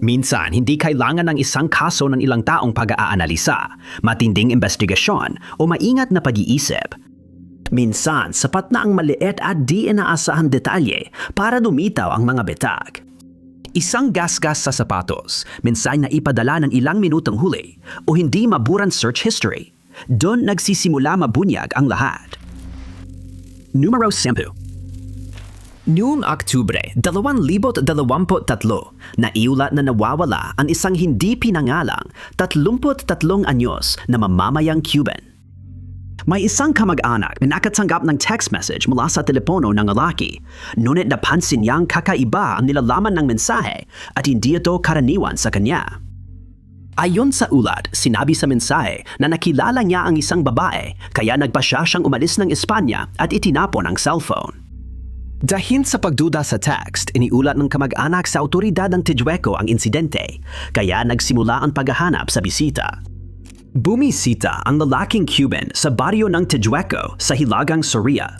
Minsan, hindi kailangan ng isang kaso ng ilang taong pag-aanalisa, matinding investigasyon o maingat na pag-iisip. Minsan, sapat na ang maliit at di inaasahan detalye para lumitaw ang mga betag. Isang gasgas sa sapatos, minsan na ipadala ng ilang minutong huli o hindi maburang search history. Doon nagsisimula mabunyag ang lahat. Numero 10. Noong Oktubre 2023, naiulat na nawawala ang isang hindi pinangalang 33 anyos na mamamayang Cuban. May isang kamag-anak na nakatanggap ng text message mula sa telepono ng lalaki, ngunit napansin niyang kakaiba ang nilalaman ng mensahe at hindi ito karaniwan sa kanya. Ayon sa ulat, sinabi sa mensahe na nakilala niya ang isang babae kaya nagpa siyang umalis ng Espanya at itinapon ang cellphone. Dahil sa pagduda sa text, iniulat ng kamag-anak sa awtoridad ng Tijueco ang insidente, kaya nagsimula ang paghahanap sa bisita. Bumisita ang lalaking Cuban sa baryo ng Tijueco sa Hilagang Soria.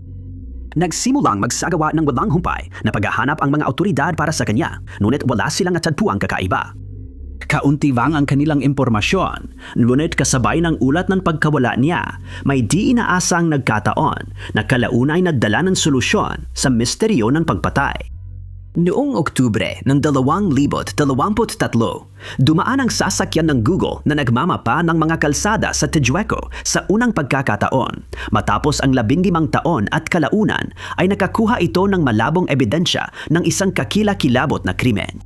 Nagsimulang magsagawa ng walang humpay na paghahanap ang mga awtoridad para sa kanya, ngunit wala silang natagpuang kakaiba. Kaunti-bang ang kanilang impormasyon, ngunit kasabay ng ulat ng pagkawala niya, may di inaasang nagkataon na kalaunay nagdala ng solusyon sa misteryo ng pagpatay. Noong Oktubre ng 2023, dumaan ang sasakyan ng Google na nagmamapa ng mga kalsada sa Tijueco sa unang pagkakataon. Matapos ang 15 taon at kalaunan ay nakakuha ito ng malabong ebidensya ng isang kakilakilabot na krimen.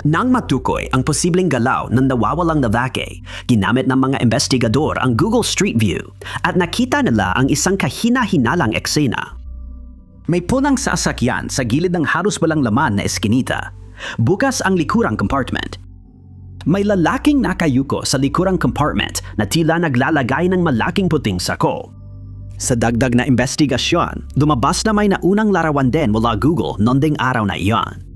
Nang matukoy ang posibleng galaw ng nawawalang lalaki, ginamit ng mga investigador ang Google Street View at nakita nila ang isang kahina-hinalang eksena. May punang sasakyan sa gilid ng halos walang laman na eskinita. Bukas ang likurang compartment. May lalaking nakayuko sa likurang compartment na tila naglalagay ng malaking puting sako. Sa dagdag na investigasyon, lumabas na may naunang larawan din mula Google noong ding araw na iyon.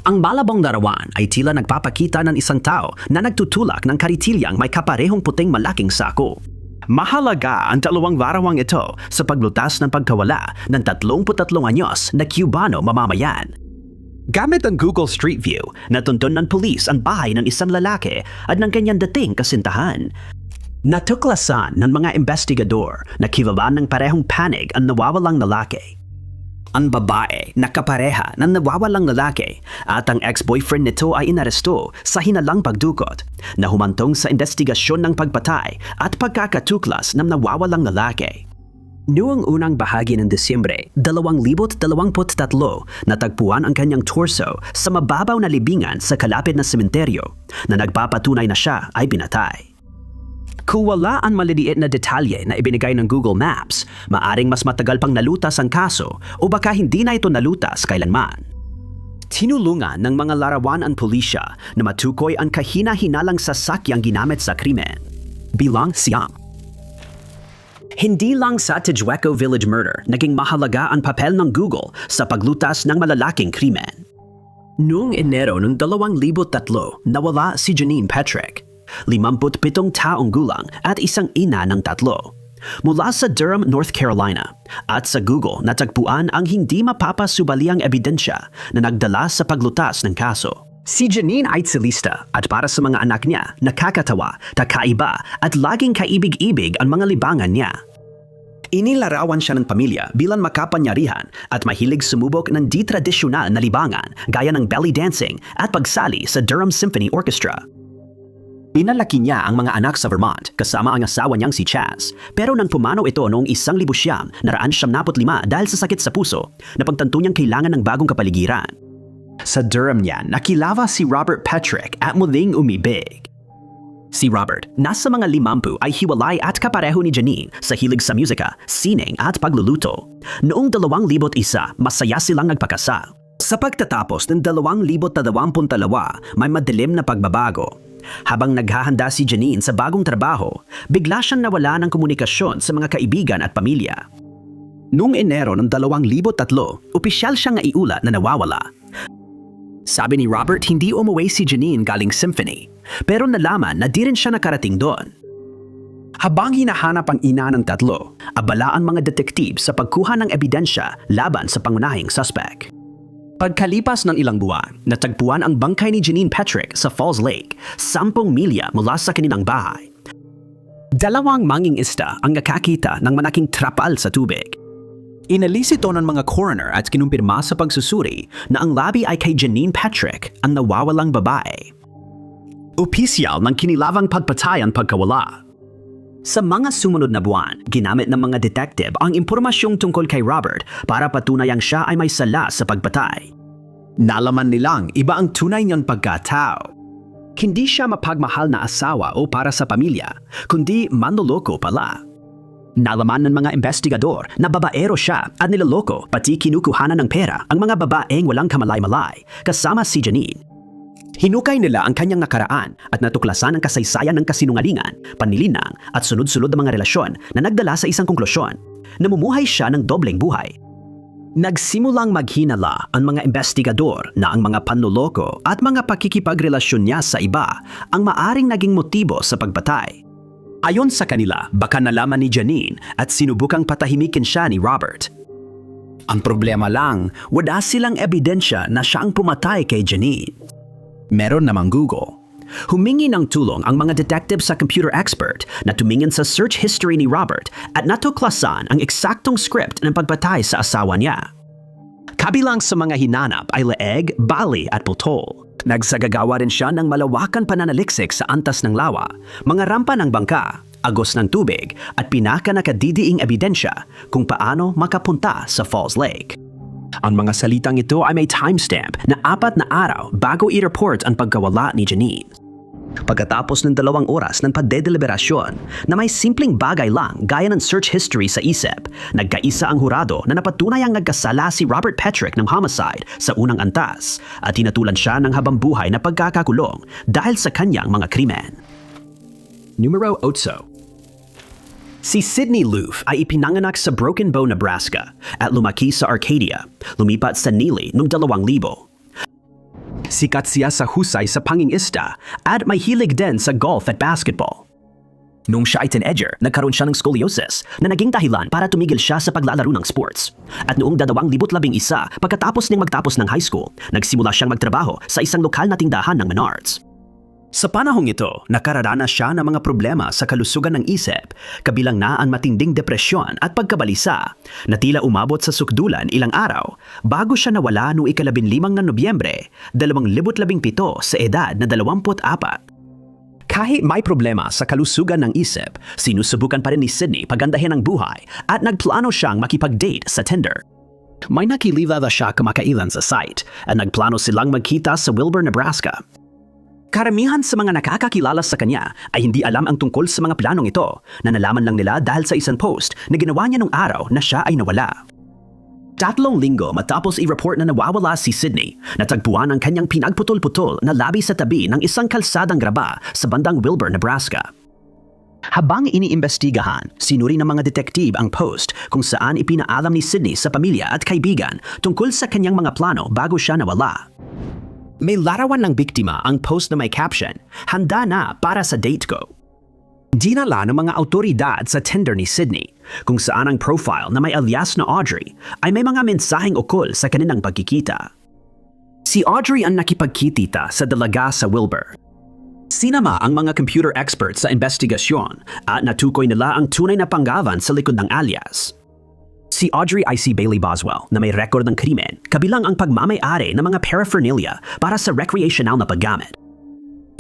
Ang malabong larawan ay tila nagpapakita ng isang tao na nagtutulak ng karitilyang may kaparehong puting malaking sako. Mahalaga ang dalawang larawang ito sa paglutas ng pagkawala ng 33 anyos na Cubano mamamayan. Gamit ang Google Street View, natuntun ng pulis ang bahay ng isang lalaki at ng kanyang dating kasintahan. Natuklasan ng mga investigador na kilala ng parehong panig ang nawawalang lalaki. Ang babae na kapareha ng nawawalang lalaki at ang ex-boyfriend nito ay inaresto sa hinalang pagdukot na humantong sa investigasyon ng pagpatay at pagkakatuklas ng nawawalang lalaki. Noong unang bahagi ng Desyembre 2023, natagpuan ang kanyang torso sa mababaw na libingan sa kalapit na sementeryo na nagpapatunay na siya ay pinatay. Kung wala ang maliliit na detalye na ibinigay ng Google Maps, maaring mas matagal pang nalutas ang kaso o baka hindi na ito nalutas kailanman. Tinulungan ng mga larawan ang pulisya na matukoy ang kahina-hinalang sasakyang ginamit sa krimen. Bilang siyam. Hindi lang sa Tijueco Village murder naging mahalaga ang papel ng Google sa paglutas ng malalaking krimen. Noong Enero ng 2003, nawala si Janine Petrick. 57 taong gulang at isang ina ng 3. Mula sa Durham, North Carolina, at sa Google natagpuan ang hindi mapapasubaliang ebidensya na nagdala sa paglutas ng kaso. Si Janine ay tsilista at para sa mga anak niya, nakakatawa, kakaiba at laging kaibig-ibig ang mga libangan niya. Inilarawan siya ng pamilya bilang makapanyarihan at mahilig sumubok ng di-tradisyonal na libangan gaya ng belly dancing at pagsali sa Durham Symphony Orchestra. Pinalaki niya ang mga anak sa Vermont kasama ang asawa niyang si Chaz. Pero nang pumanaw ito noong 1975 dahil sa sakit sa puso, napagtanto niyang kailangan ng bagong kapaligiran. Sa Durham niya, nakilala si Robert Petrick at muling umibig. Si Robert, nasa mga 50 ay hiwalay at kapareho ni Janine sa hilig sa musika, sining at pagluluto. Noong 2001, masaya silang nagpakasal. Sa pagtatapos ng 2022, may madilim na pagbabago. Habang naghahanda si Janine sa bagong trabaho, bigla siyang nawala ng komunikasyon sa mga kaibigan at pamilya. Noong Enero ng 2003, opisyal siyang naiulat na nawawala. Sabi ni Robert, hindi umuwi si Janine galing symphony, pero nalaman na di rin siya nakarating doon. Habang hinahanap ang ina ng 3, abala ang mga detektib sa pagkuha ng ebidensya laban sa pangunahing suspect. Pagkalipas ng ilang buwan, natagpuan ang bangkay ni Janine Petrick sa Falls Lake, 10 milya mula sa kanilang bahay. Dalawang mangingisda ang nakakita ng malaking trapal sa tubig. Inalis ito ng mga coroner at kinumpirma sa pagsusuri na ang labi ay kay Janine Petrick, ang nawawalang babae. Opisyal ng kinilawang pagpatay ang pagkawala. Sa mga sumunod na buwan, ginamit ng mga detective ang impormasyong tungkol kay Robert para patunayang siya ay may sala sa pagpatay. Nalaman nilang iba ang tunay niyang pagkatao. Hindi siya mapagmahal na asawa o para sa pamilya, kundi manloloko pala. Nalaman ng mga investigador na babaero siya at niloloko pati kinukuhanan ng pera ang mga babaeng walang kamalay-malay kasama si Janine. Hinukay nila ang kanyang nakaraan at natuklasan ang kasaysayan ng kasinungalingan, panlilinang at sunod-sunod na mga relasyon na nagdala sa isang konklusyon. Namumuhay siya ng dobleng buhay. Nagsimulang maghinala ang mga investigador na ang mga panloloko at mga pakikipagrelasyon niya sa iba ang maaring naging motibo sa pagpatay. Ayon sa kanila, baka nalaman ni Janine at sinubukang patahimikin siya ni Robert. Ang problema lang, wala silang ebidensya na siya ang pumatay kay Janine. Meron namang Google. Humingi ng tulong ang mga detective sa computer expert na tumingin sa search history ni Robert at natuklasan ang eksaktong script ng pagpatay sa asawa niya. Kabilang sa mga hinanap ay leeg, bali at putol. Nagsagagawa rin siya ng malawakan pananaliksik sa antas ng lawa, mga rampa ng bangka, agos ng tubig at pinaka-nakadidiing ebidensya kung paano makapunta sa Falls Lake. Ang mga salitang ito ay may timestamp na 4 na araw bago i-report ang pagkawala ni Janine. Pagkatapos ng 2 oras ng pagdedeliberasyon na may simpleng bagay lang gaya ng search history sa isip, nagkaisa ang hurado na napatunayang nagkasala si Robert Petrick ng homicide sa unang antas at tinatulan siya ng habambuhay na pagkakakulong dahil sa kanyang mga krimen. Numero 8. Si Sidney Loof ay ipinanganak sa Broken Bow, Nebraska at lumaki sa Arcadia, lumipat sa Neely noong 2000. Sikat siya sa husay sa pangingisda at may hilig din sa golf at basketball. Nung siya ay teenager, nagkaroon siya ng scoliosis na naging dahilan para tumigil siya sa paglalaro ng sports. At noong 2011, pagkatapos niyang magtapos ng high school, nagsimula siyang magtrabaho sa isang lokal na tindahan ng Menards. Sa panahong ito, nakararanas siya ng mga problema sa kalusugan ng isip, kabilang na ang matinding depresyon at pagkabalisa, na tila umabot sa sukdulan ilang araw bago siya nawala noong 15 na Nobyembre, 2017 sa edad na 24. Kahit may problema sa kalusugan ng isip, sinusubukan pa rin ni Sidney pagandahin ang buhay at nagplano siyang makipag-date sa Tinder. May nakilala siya kamakailan sa site at nagplano silang magkita sa Wilbur, Nebraska. Karamihan sa mga nakakakilala sa kanya ay hindi alam ang tungkol sa mga planong ito na nalaman lang nila dahil sa isang post na ginawa niya nung araw na siya ay nawala. 3 linggo matapos i-report na nawawala si Sidney, natagpuan ang kanyang pinagputol-putol na labi sa tabi ng isang kalsadang graba sa bandang Wilbur, Nebraska. Habang iniimbestigahan, sinuri ng mga detektive ang post kung saan ipinaalam ni Sidney sa pamilya at kaibigan tungkol sa kanyang mga plano bago siya nawala. May larawan ng biktima ang post na may caption, "Handa na para sa date ko." Dinala ng mga autoridad sa Tinder ni Sidney, kung saan ang profile na may alias na Audrey ay may mga mensaheng ukol sa kanilang pagkikita. Si Audrey ang nakipagkitita sa dalaga sa Wilbur. Sinama ang mga computer experts sa investigasyon at natukoy nila ang tunay na panggawan sa likod ng alias. Si Audrey ay si Bailey Boswell na may record ng krimen, kabilang ang pagmamay-ari ng mga paraphernalia para sa recreational na paggamit.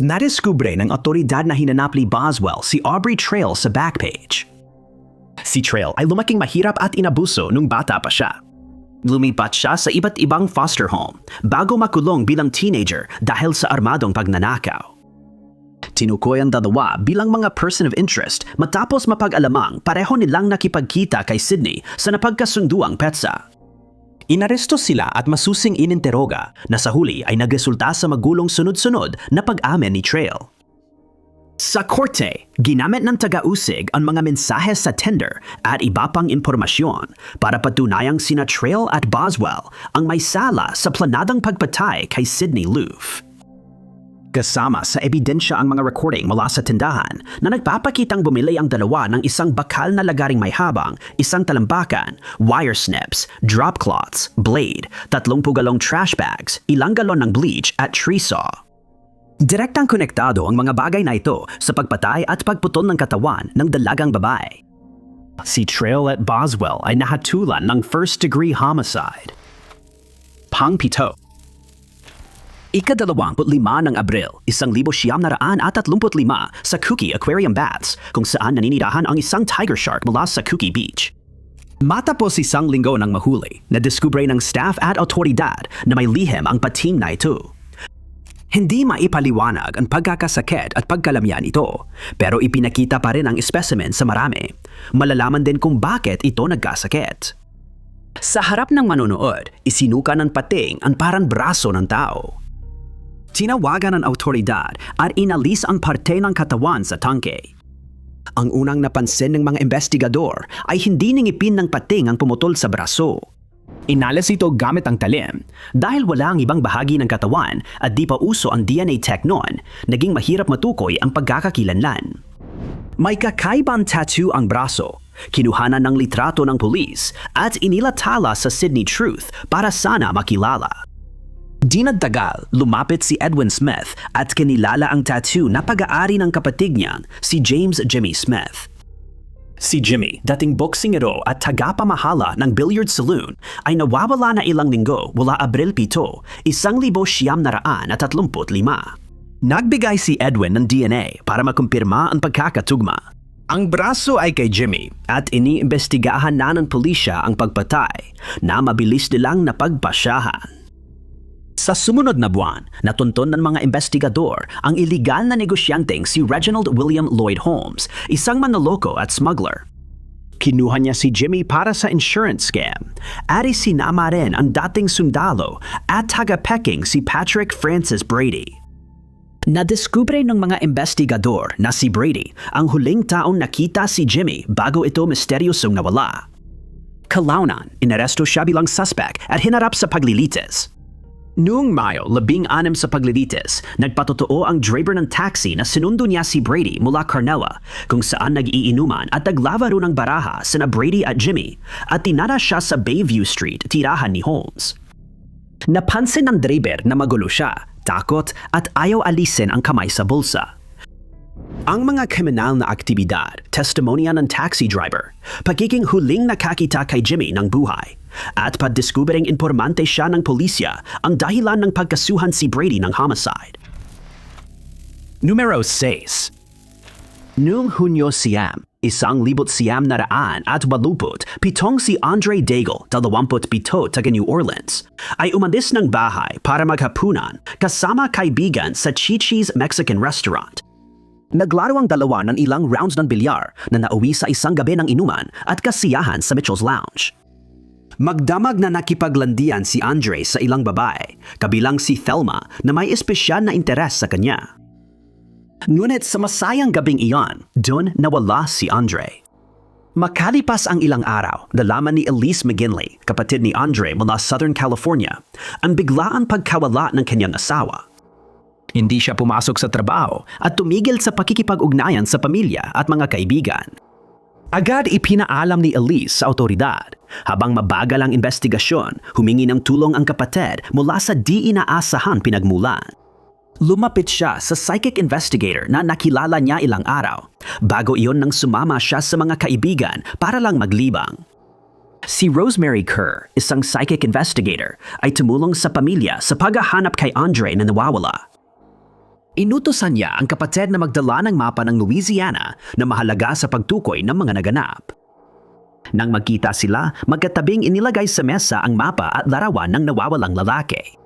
Nadiskubre ng otoridad na hinanap ni Boswell si Aubrey Trail sa Backpage. Si Trail ay lumaking mahirap at inabuso nung bata pa siya. Lumipat siya sa iba't ibang foster home bago makulong bilang teenager dahil sa armadong pagnanakaw. Tinukoy ang dalawa bilang mga person of interest matapos mapag-alamang pareho nilang nakipagkita kay Sidney sa napagkasunduang petsa. Inaresto sila at masusing ininteroga na sa huli ay nagresulta sa magulong sunod-sunod na pag-amin ni Trail. Sa korte, ginamit ng taga-usig ang mga mensahe sa Tinder at iba pang impormasyon para patunayang sina Trail at Boswell ang may sala sa planadang pagpatay kay Sidney Loof. Kasama sa ebidensya ang mga recording mula sa tindahan na nagpapakitang bumili ang dalawa ng isang bakal na lagaring may habang, isang talambakan, wire snips, drop cloths, blade, 30 galong trash bags, ilang galon ng bleach at tree saw. Direktang konektado ang mga bagay na ito sa pagpatay at pagputol ng katawan ng dalagang babae. Si Trailette Boswell ay nahatulan ng first-degree homicide. Pang-pito. Ika-25 ng Abril, 1935 sa Cookie Aquarium Baths kung saan naninirahan ang isang tiger shark mula sa Cookie Beach. Matapos isang linggo ng mahuli, nadiskubre ng staff at otoridad na may lihim ang pating na ito. Hindi maipaliwanag ang pagkakasakit at pagkalamyan ito, pero ipinakita pa rin ang specimen sa marami. Malalaman din kung bakit ito nagkasakit. Sa harap ng manonood, isinuka ng pating ang parang braso ng tao. Tinawagan ng autoridad at inalis ang parte ng katawan sa tangke. Ang unang napansin ng mga investigador ay hindi ningipin ng pating ang pumutol sa braso. Inalis ito gamit ang talim. Dahil wala ang ibang bahagi ng katawan at di pa uso ang DNA tech noon, naging mahirap matukoy ang pagkakakilanlan. May kakaibang tattoo ang braso. Kinuhanan ng litrato ng pulis at inilathala sa Sydney Truth para sana makilala. Di nagtagal, lumapit si Edwin Smith at kinilala ang tattoo na pag-aari ng kapatid niya, si James Jimmy Smith. Si Jimmy, dating boksingero at tagapamahala ng billiard saloon, ay nawawala na ilang linggo mula Abril 7, 1935. Nagbigay si Edwin ng DNA para makumpirma ang pagkakatugma. Ang braso ay kay Jimmy at iniimbestigahan na ng pulisya ang pagpatay na mabilis nilang napagpasyahan. Sa sumunod na buwan, natunton ng mga investigador ang iligal na negosyanteng si Reginald William Lloyd Holmes, isang manloloko at smuggler. Kinuha niya si Jimmy para sa insurance scam at isinama rin ang dating sundalo at taga-Peking si Patrick Francis Brady. Nadiskubre ng mga investigador na si Brady ang huling taong nakita si Jimmy bago ito misteryosong nawala. Kalaunan, inaresto siya bilang suspect at hinarap sa paglilitis. Noong Mayo 16 sa paglilitis, nagpatotoo ang driver ng taxi na sinundo niya si Brady mula Carnella kung saan nag-iinuman at naglalaro ng baraha sina Brady at Jimmy at tinara siya sa Bayview Street, tirahan ni Holmes. Napansin ng driver na magulo siya, takot at ayaw alisin ang kamay sa bulsa. Ang mga kriminal na aktibidad, testimonya ng taxi driver, pagiging huling nakakita kay Jimmy ng buhay, at pagdiskubering informante siya ng pulisya ang dahilan ng pagkasuhan si Brady ng homicide. Numero 6. Noong Hunyo 1987 pitong si Andre Daigle, 27, taga New Orleans, ay umalis ng bahay para maghapunan kasama kaibigan sa Chi-Chi's Mexican Restaurant. Naglaro ang dalawa ng ilang rounds ng bilyar na nauwi sa isang gabi ng inuman at kasiyahan sa Mitchell's Lounge. Magdamag na nakipaglandian si Andre sa ilang babae, kabilang si Thelma na may espesyal na interes sa kanya. Ngunit sa masayang gabing iyon, doon nawala si Andre. Makalipas ang ilang araw, nalaman ni Elise McGinley, kapatid ni Andre mula Southern California, ang biglaan pagkawala ng kanyang asawa. Hindi siya pumasok sa trabaho at tumigil sa pakikipag-ugnayan sa pamilya at mga kaibigan. Agad ipinaalam ni Elise sa otoridad. Habang mabagal ang investigasyon, humingi ng tulong ang kapatid mula sa di inaasahan pinagmulan. Lumapit siya sa psychic investigator na nakilala niya ilang araw. Bago iyon nang sumama siya sa mga kaibigan para lang maglibang. Si Rosemary Kerr, isang psychic investigator, ay tumulong sa pamilya sa paghahanap kay Andre na nawawala. Inutosan niya ang kapatid na magdala ng mapa ng Louisiana na mahalaga sa pagtukoy ng mga naganap. Nang magkita sila, magkatabing inilagay sa mesa ang mapa at larawan ng nawawalang lalaki.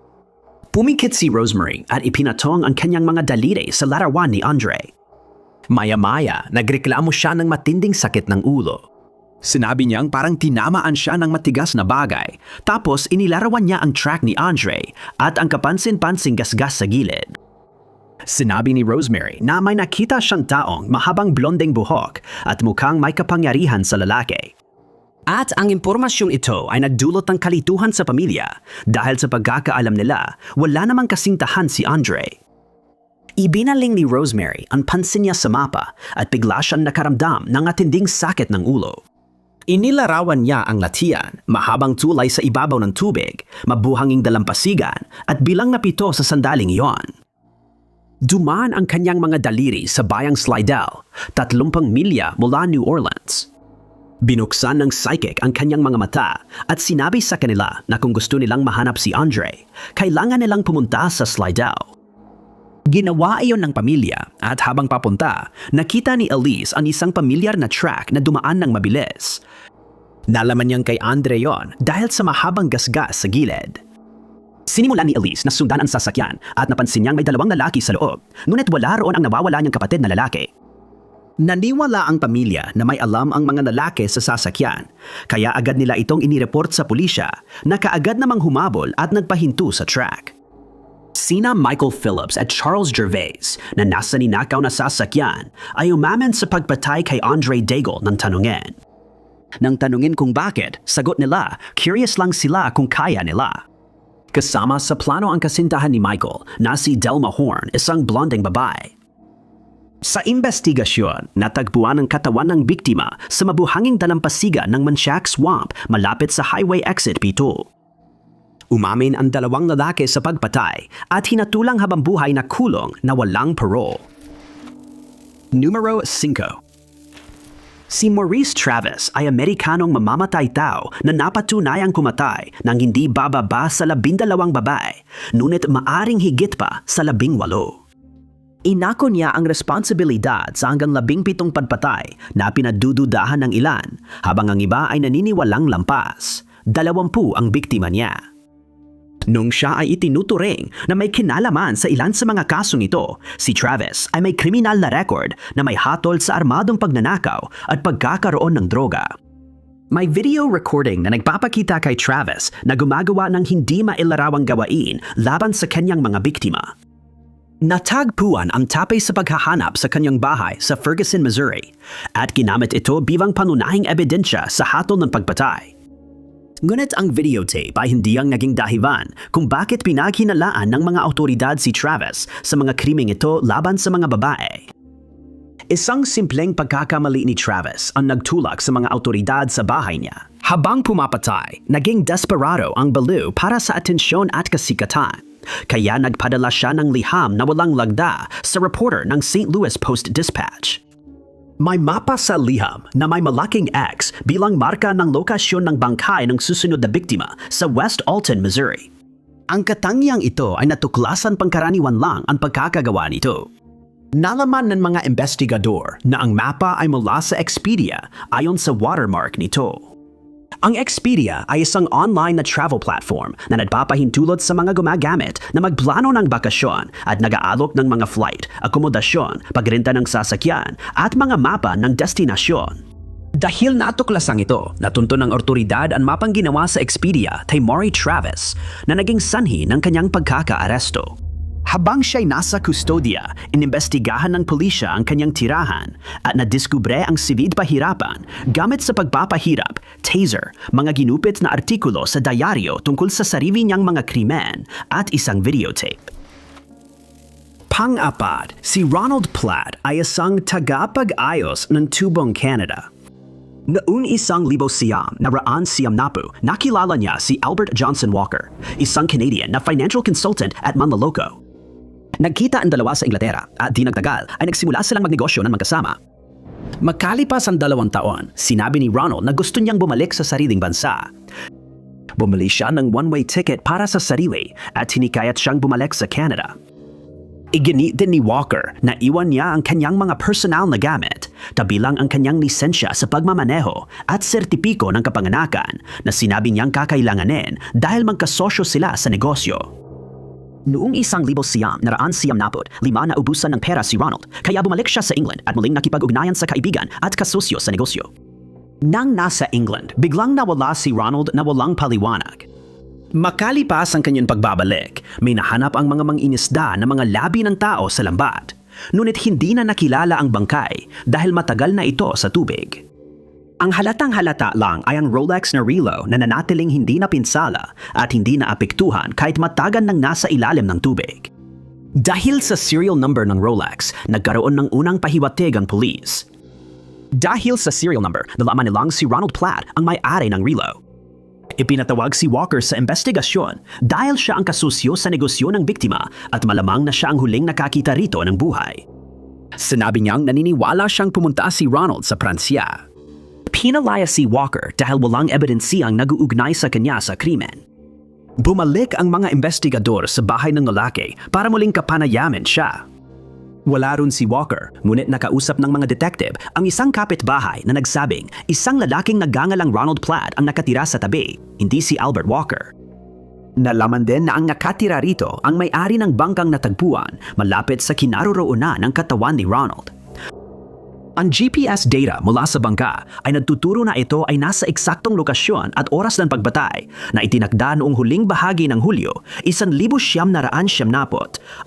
Pumikit si Rosemary at ipinatong ang kanyang mga daliri sa larawan ni Andre. Maya-maya, nagreklamo siya ng matinding sakit ng ulo. Sinabi niyang parang tinamaan siya ng matigas na bagay, tapos inilarawan niya ang track ni Andre at ang kapansin-pansing gasgas sa gilid. Sinabi ni Rosemary na may nakita siyang taong mahabang blondeng buhok at mukhang may kapangyarihan sa lalaki. At ang impormasyong ito ay nagdulot ng kalituhan sa pamilya dahil sa pagkakaalam nila, wala namang kasintahan si Andre. Ibinaling ni Rosemary ang pansin niya sa mapa at bigla siyang nakaramdam ng matinding sakit ng ulo. Inilarawan niya ang latian, mahabang tulay sa ibabaw ng tubig, mabuhanging dalampasigan at bilang na 7 sa sandaling iyon. Dumaan ang kanyang mga daliri sa bayang Slidell, 30 milya mula New Orleans. Binuksan ng psychic ang kanyang mga mata at sinabi sa kanila na kung gusto nilang mahanap si Andre, kailangan nilang pumunta sa Slidell. Ginawa iyon ng pamilya at habang papunta, nakita ni Elise ang isang pamilyar na truck na dumaan ng mabilis. Nalaman niyang kay Andre yon dahil sa mahabang gasgas sa gilid. Sinimulan ni Elise na sundan ang sasakyan at napansin niyang may 2 lalaki sa loob, ngunit wala roon ang nawawala niyang kapatid na lalaki. Naniwala ang pamilya na may alam ang mga lalaki sa sasakyan, kaya agad nila itong inireport sa pulisya na kaagad namang humabol at nagpahinto sa truck. Sina Michael Phillips at Charles Gervais na nasa ninakaw na sasakyan ay umamin sa pagpatay kay Andre Daigle ng tanungin. Nang tanungin kung bakit, sagot nila, curious lang sila kung kaya nila. Kasama sa plano ang kasintahan ni Michael na si Delma Horn, isang blonding babae. Sa investigasyon, natagpuan ang katawan ng biktima sa mabuhanging dalampasigan ng Manchac Swamp malapit sa Highway Exit 7. Umamin ang 2 lalaki sa pagpatay at hinatulang habang buhay na kulong na walang parole. Numero 5. Si Maurice Travis ay Amerikanong mamamatay tao na napatunayang kumatay nang hindi bababa sa 12 babae, ngunit maaring higit pa sa 18. Inako niya ang responsibilidad sa hanggang 17 pagpatay na pinadududahan ng ilan, habang ang iba ay naniniwalang lampas. 20 ang biktima niya. Nung siya ay itinuturing na may kinalaman sa ilan sa mga kasong ito, si Travis ay may kriminal na record na may hatol sa armadong pagnanakaw at pagkakaroon ng droga. May video recording na nagpapakita kay Travis na gumagawa ng hindi mailarawang gawain laban sa kanyang mga biktima. Natagpuan ang tape sa paghahanap sa kanyang bahay sa Ferguson, Missouri at ginamit ito bilang panunahing ebidensya sa hatol ng pagpatay. Ngunit ang videotape ay hindi ang naging dahilan kung bakit pinaghinalaan ng mga awtoridad si Travis sa mga krimeng ito laban sa mga babae. Isang simpleng pagkakamali ni Travis ang nagtulak sa mga awtoridad sa bahay niya. Habang pumapatay, naging desperado ang baliw para sa atensyon at kasikatan. Kaya nagpadala siya ng liham na walang lagda sa reporter ng St. Louis Post-Dispatch. May mapa sa liham na may malaking X bilang marka ng lokasyon ng bangkay ng susunod na biktima sa West Alton, Missouri. Ang katangiang ito ay natuklasan pangkaraniwan lang ang pagkakagawa nito. Nalaman ng mga investigador na ang mapa ay mula sa Expedia ayon sa watermark nito. Ang Expedia ay isang online na travel platform na nagpapahintulot sa mga gumagamit na magplano ng bakasyon at nag-aalok ng mga flight, akomodasyon, pagrenta ng sasakyan at mga mapa ng destinasyon. Dahil natuklasang ito, natunto ng otoridad ang mapang ginawa sa Expedia kay Maury Travis na naging sanhi ng kanyang pagkakaaresto. Habang siya'y nasa kustodya, inimbestigahan ng pulisya ang kanyang tirahan at nadiskubre ang sivid pahirapan gamit sa pagpapahirap, taser, mga ginupit na artikulo sa diaryo tungkol sa sarili niyang mga krimen at isang videotape. Pang-apat, si Ronald Platt ay isang tagapag-ayos ng tubong Canada. Noong 1990, nakilala niya si Albert Johnson Walker, isang Canadian na financial consultant at manloloko. Nagkita ang dalawa sa Inglaterra at di nagtagal ay nagsimula silang magnegosyo ng magkasama. Makalipas ang 2 taon, sinabi ni Ronald na gusto niyang bumalik sa sariling bansa. Bumili siya ng one-way ticket para sa sarili at hinikayat siyang bumalik sa Canada. Iginit din ni Walker na iwan niya ang kanyang mga personal na gamit, kabilang ang kanyang lisensya sa pagmamaneho at sertipiko ng kapanganakan na sinabi niyang kakailanganin dahil magkasosyo sila sa negosyo. Noong 1995 na ubusan ng pera si Ronald, kaya bumalik siya sa England at muling nakipag-ugnayan sa kaibigan at kasosyo sa negosyo. Nang nasa England, biglang nawala si Ronald na walang paliwanag. Makalipas ang kanyang pagbabalik, may nahanap ang mga mangingisda na mga labi ng tao sa lambat. Ngunit hindi na nakilala ang bangkay dahil matagal na ito sa tubig. Ang halatang-halata lang ay ang Rolex na relo na nanatiling hindi napinsala at hindi naapektuhan kahit matagal nang nasa ilalim ng tubig. Dahil sa serial number ng Rolex, nagkaroon ng unang pahiwatig ang pulis. Dahil sa serial number, nalaman nilang si Ronald Platt ang may-ari ng relo. Ipinatawag si Walker sa investigasyon dahil siya ang kasusyo sa negosyo ng biktima at malamang na siya ang huling nakakita rito ng buhay. Sinabi niyang naniniwala siyang pumunta si Ronald sa Pransya. Pinalaya si Walker dahil walang ebidensiyang nag-uugnay sa kanya sa krimen. Bumalik ang mga investigador sa bahay ng lalaki para muling kapanayamin siya. Wala rin si Walker, ngunit nakausap ng mga detective ang isang kapitbahay na nagsabing isang lalaking nagangalang Ronald Platt ang nakatira sa tabi, hindi si Albert Walker. Nalaman din na ang nakatira rito ang may-ari ng bangkang natagpuan malapit sa kinaroroonan ng katawan ni Ronald. Ang GPS data mula sa bangka ay nagtuturo na ito ay nasa eksaktong lokasyon at oras ng pagbatay na itinakda noong huling bahagi ng Hulyo, 1970.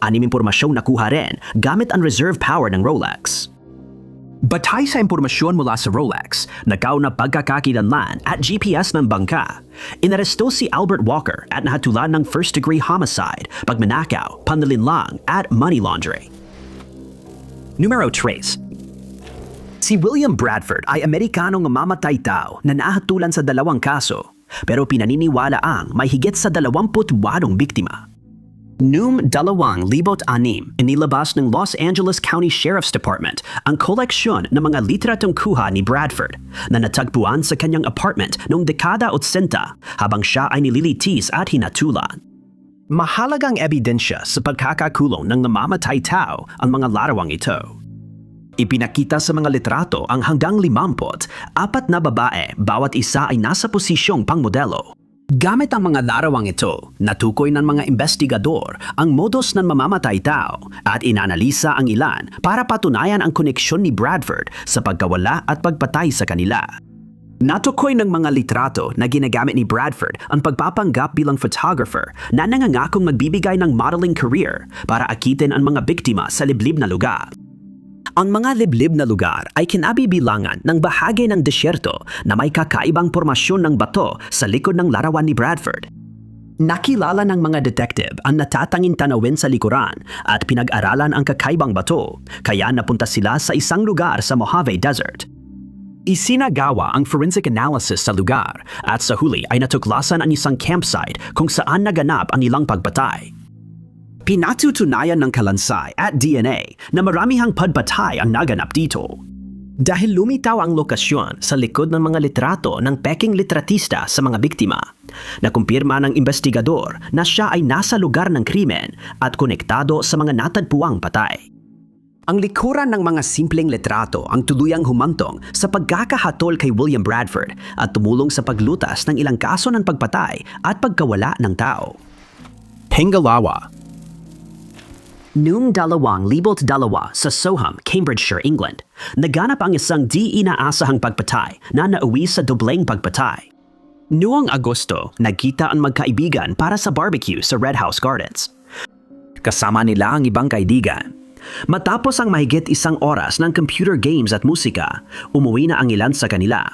Anim impormasyong nakuha rin gamit ang reserve power ng Rolex. Batay sa impormasyon mula sa Rolex, nakaw na pagkakakilanlan at GPS ng bangka, inaresto si Albert Walker at nahatulan ng first-degree homicide, pagmanakaw, panlilinlang at money laundering. Numero 3. Si William Bradford ay Amerikanong mamatay tao na nahatulan sa 2 kaso, pero pinaniniwala ang may higit sa 28 biktima. Noong 2006, inilabas ng Los Angeles County Sheriff's Department ang koleksyon ng mga litratong kuha ni Bradford na natagpuan sa kanyang apartment noong dekada 80 habang siya ay nililitis at hinatulan. Mahalagang ebidensya sa pagkakakulong ng namamatay tao ang mga larawang ito. Ipinakita sa mga litrato ang hanggang 54 na babae, bawat isa ay nasa posisyong pangmodelo. Gamit ang mga larawang ito, natukoy ng mga investigador ang modus ng mamamatay tao at inanalisa ang ilan para patunayan ang koneksyon ni Bradford sa pagkawala at pagpatay sa kanila. Natukoy ng mga litrato na ginagamit ni Bradford ang pagpapanggap bilang photographer na nangangakong magbibigay ng modeling career para akitin ang mga biktima sa liblib na lugar. Ang mga liblib na lugar ay kinabibilangan ng bahagi ng desyerto na may kakaibang pormasyon ng bato sa likod ng larawan ni Bradford. Nakilala ng mga detective ang natatanging tanawin sa likuran at pinag-aralan ang kakaibang bato, kaya napunta sila sa isang lugar sa Mojave Desert. Isinagawa ang forensic analysis sa lugar at sa huli ay natuklasan ang isang campsite kung saan naganap ang ilang pagpatay. Pinatutunayan ng kalansay at DNA na maramihang pagpatay ang naganap dito. Dahil lumitaw ang lokasyon sa likod ng mga litrato ng peking litratista sa mga biktima, nakumpirma ng investigador na siya ay nasa lugar ng krimen at konektado sa mga natagpuang patay. Ang likuran ng mga simpleng litrato ang tuluyang humantong sa pagkakahatol kay William Bradford at tumulong sa paglutas ng ilang kaso ng pagpatay at pagkawala ng tao. Hingalawa. Noong 2002 sa Soham, Cambridgeshire, England, naganap ang isang di inaasahang pagpatay na nauwi sa dobleng pagpatay. Noong Agosto, nagkita ang magkaibigan para sa barbecue sa Red House Gardens. Kasama nila ang ibang kaibigan. Matapos ang mahigit 1 oras ng computer games at musika, umuwi na ang ilan sa kanila.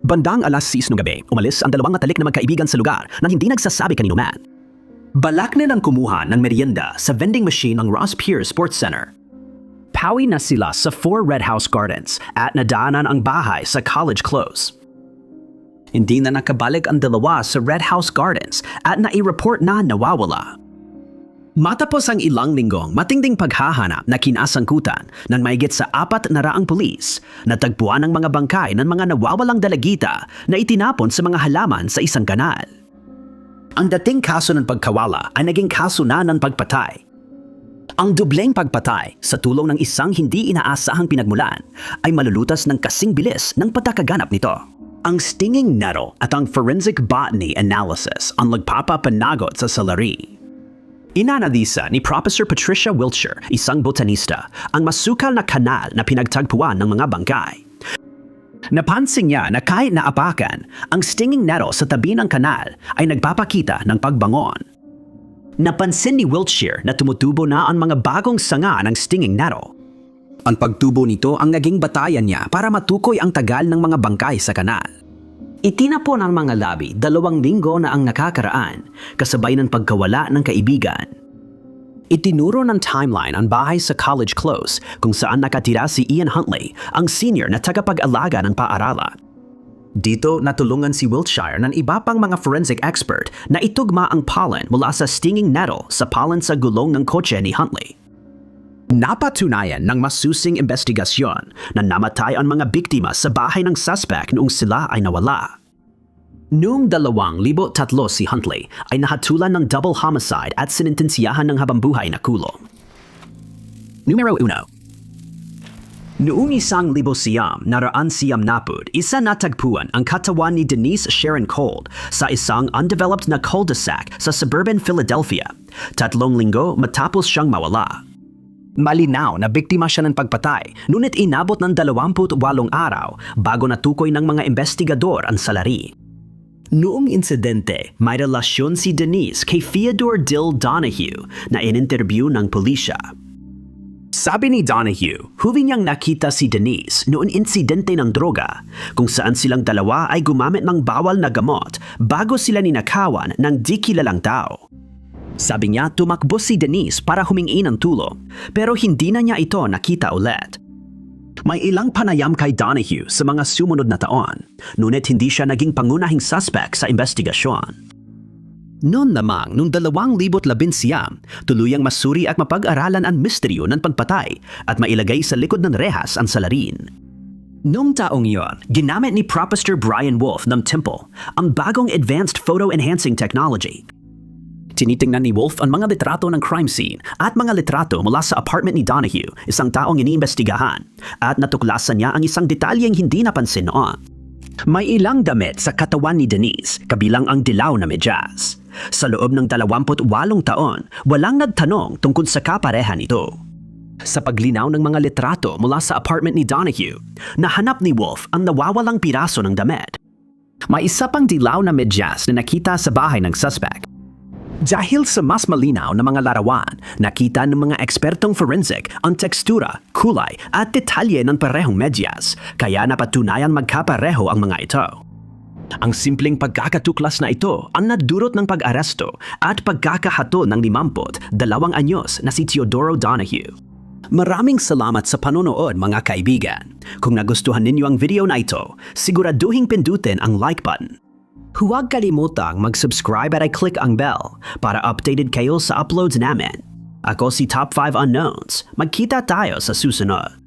Bandang 6:00 ng gabi, umalis ang 2 matalik na magkaibigan sa lugar na hindi nagsasabi kanino man. Balak nilang kumuha ng merienda sa vending machine ng Ross Pierce Sports Center. Pawi na sila sa 4 Red House Gardens at nadaanan ang bahay sa College Close. Hindi na nakabalik ang 2 sa Red House Gardens at nai-report na nawawala. Matapos ang ilang linggong matinding paghahanap na kinasangkutan ng mahigit sa 400 pulis, natagpuan ang mga bangkay ng mga nawawalang dalagita na itinapon sa mga halaman sa isang kanal. Ang dating kaso ng pagkawala ay naging kaso na ng pagpatay. Ang dobleng pagpatay sa tulong ng isang hindi inaasahang pinagmulan ay malulutas ng kasing bilis ng pagkakaganap nito. Ang stinging nettle at ang forensic botany analysis ang nagpapapanagot sa salari. Inanalisa ni Professor Patricia Wiltshire, isang botanista, ang masukal na kanal na pinagtagpuan ng mga bangkay. Napansin niya na kahit naapakan, ang stinging nettle sa tabi ng kanal ay nagpapakita ng pagbangon. Napansin ni Wiltshire na tumutubo na ang mga bagong sanga ng stinging nettle. Ang pagtubo nito ang naging batayan niya para matukoy ang tagal ng mga bangkay sa kanal. Itinapon ang mga labi 2 linggo na ang nakakaraan, kasabay ng pagkawala ng kaibigan. Itinuro ng timeline ang bahay sa College Close kung saan nakatira si Ian Huntley, ang senior na tagapag-alaga ng paaralan. Dito natulungan si Wiltshire ng iba pang mga forensic expert na itugma ang pollen mula sa stinging nettle sa pollen sa gulong ng kotse ni Huntley. Napatunayan ng masusing investigasyon na namatay ang mga biktima sa bahay ng suspect noong sila ay nawala. Noong 2003 si Huntley ay nahatulan ng double homicide at sinintensyahan ng habambuhay na kulong. Numero 1. Noong 1990, isa natagpuan ang katawan ni Denise Sharon Cold sa isang undeveloped na cul-de-sac sa suburban Philadelphia, 3 linggo matapos siyang mawala. Malinaw na biktima siya ng pagpatay, ngunit inabot ng 28 araw bago natukoy ng mga investigador ang salarin. Noong insidente, may relasyon si Denise kay Theodore Dill Donahue na in-interview ng pulisya. Sabi ni Donahue, huli niyang nakita si Denise noong insidente ng droga, kung saan silang dalawa ay gumamit ng bawal na gamot bago sila ninakawan ng di kilalang tao. Sabi niya tumakbo si Denise para humingi ng tulong, pero hindi na niya ito nakita ulit. May ilang panayam kay Donahue sa mga sumunod na taon, ngunit hindi siya naging pangunahing suspect sa investigasyon. Noon lamang, noong 2011, tuluyang masuri at mapag-aralan ang misteryo ng pagpatay at mailagay sa likod ng rehas ang salarin. Noong taong iyon, ginamit ni Professor Brian Wolf ng Temple ang bagong advanced photo-enhancing technology. Tinitingnan ni Wolf ang mga litrato ng crime scene at mga litrato mula sa apartment ni Donahue, isang taong iniimbestigahan, at natuklasan niya ang isang detalyeng hindi napansin noon. May ilang damit sa katawan ni Denise, kabilang ang dilaw na medyas. Sa loob ng 28 taon, walang nagtanong tungkol sa kaparehan nito. Sa paglinaw ng mga litrato mula sa apartment ni Donahue, nahanap ni Wolf ang nawawalang piraso ng damit. May isa pang dilaw na medyas na nakita sa bahay ng suspect. Dahil sa mas malinaw na mga larawan, nakita ng mga ekspertong forensic ang tekstura, kulay at detalye ng parehong medyas, kaya napatunayan magkapareho ang mga ito. Ang simpleng pagkakatuklas na ito ang nadurot ng pag-aresto at pagkakahatol ng 52 anyos na si Teodoro Donahue. Maraming salamat sa panonood mga kaibigan. Kung nagustuhan ninyo ang video na ito, siguraduhin pindutin ang like button. Huwag kalimutang mag-subscribe at i-click ang bell para updated kayo sa uploads namin. Ako si Top 5 Unknowns. Magkita tayo sa susunod.